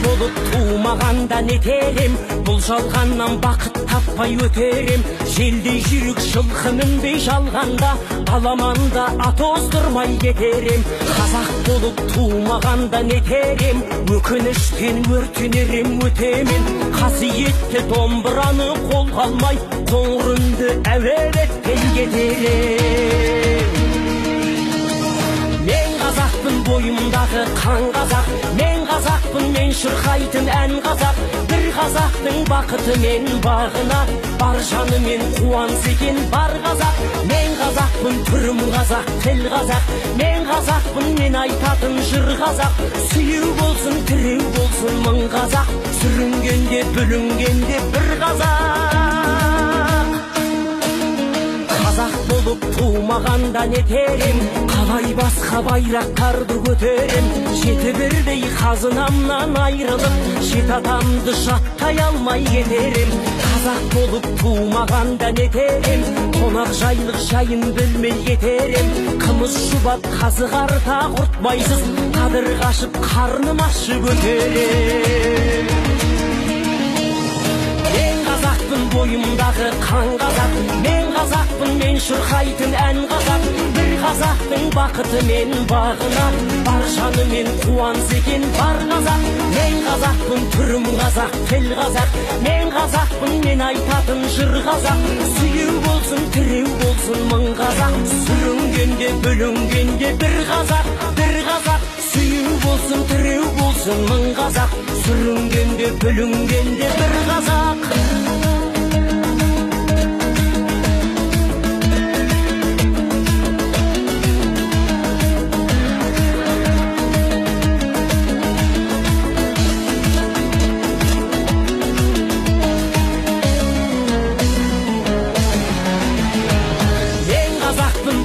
Болып туымағанда нетерем, бұл жалғаннан бақыт таппай өтерем. Желдей жүрек жылқы мінбей жалғанда, аламанда ат оздырмай кетерем. Қазақ болып туымағанда нетерем, өкініштен өртенерем өтемен. Қасиетті домбыраны қолға алмай, қоңыр үнді әуелетпен кетерем. Мен қазақпын, бойымдағы қан қазақ, мен қазақпын, мен шырқайтын ән қазақ. Бір қазақтың бақыты мен бағына, бар жанымен қуаныс екен бар қазақ. Мен қазақпын, түрім қазақ, тіл қазақ, мен қазақпын, мен айтатын жыр қазақ. Сүйеу болсын, тіреу болсын мың қазақ, сүрінгенде бүлінгенде бір қазақ. Қазақ болып туымағанда нетерем, қалай басқа байрақтарды көтерем. Жеті бірдей қазынамнан айрылып, жеті атамды жаттай алмай кетерем. Қазақ болып туымағанда нетерем, қонақ жайлық жайын білмей кетерем. Қымыз шұбат қазы қарта құртмайсыз, қадыр қашып қарным ащы көтерем. Мен қазақпын, бойымдағы қан қазақ, мен қазақпын, мен шырқайтын ән қазақ. Бір қазақтың бақыты мен бағына, бар жанымен қуаныс екен бар қазақ. Мен қазақпын, түрім қазақ, тіл қазақ, мен қазақпын, мен айтатын жыр қазақ. Сүйеу болсын, тіреу болсын мың қазақ, сүрінгенде бүлінгенде бір қазақ, бір қазақ. Сүйеу болсын, тіреу болсын мың қазақ, сүрінгенде бүлінгенде бір қазақ.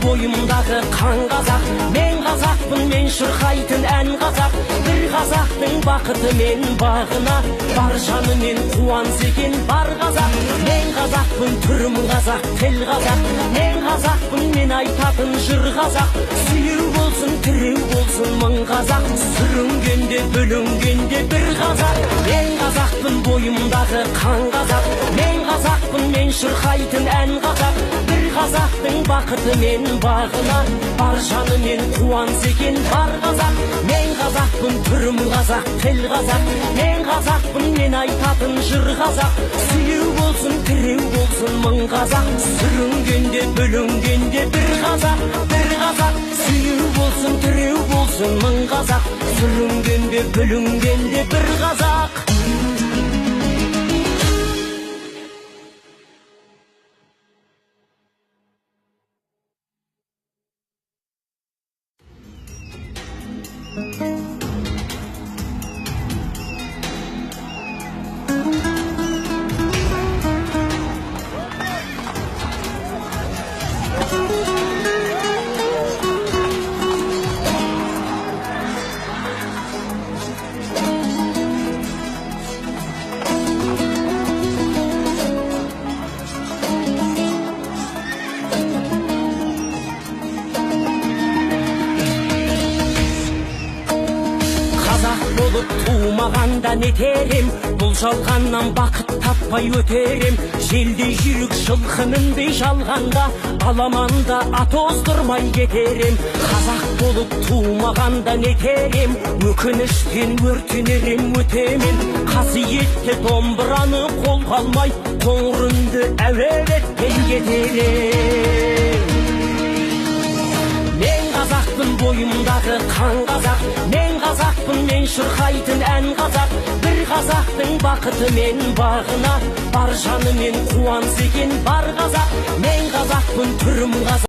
Бойымдағы қан қазақ, мен қазақпын, мен шырқайтын ән қазақ. Бір қазақтың бақыты мен бағына, бар жанымен қуаныс екен бар қазақ. Мен қазақпын, түрім қазақ, тіл қазақ, мен қазақпын, мен айтатын жыр қазақ. Сүйеу болсын, тіреу болсын мың қазақ, сүрінгенде бүлінгенде бір қазақ. Мен қазақпын, бойымдағы қан қазақ, мен қазақпын, мен шырқайтын ән қазақ. Бір қазақтың бақыты мен бағына, бар жанымен қуаныс екен бар қазақ. Мен қазақпын, түрім қазақ, тіл қазақ, мен қазақпын, мен айтатын жыр қазақ. Сүйеу болсын, тіреу болсын мың қазақ, сүрінгенде бүлінгенде бір қазақ, бір қазақ. Сүйеу болсын, тіреу болсын мың қазақ, сүрінгенде бүлінгенде бір қазақ. Болып туымағанда нетерем, бұл жалғаннан бақыт таппай өтерем. Желдей жүрек жылқы мінбей жалғанда, аламанда ат оздырмай кетерем. Қазақ болып туымағанда нетерем, өкініштен өртенерем өтемен. Қасиетті домбыраны қолға алмай, қоңыр үнді әуелетпен кетерем. Мен қазақпын, бойымдағы қан қазақ, мен қазақпын, мен шырқайтын ән қазақ. Бір қазақтың бақыты мен бағына, бар жанымен қуаныс екен бар қазақ. Мен қазақпын, түрім қазақ.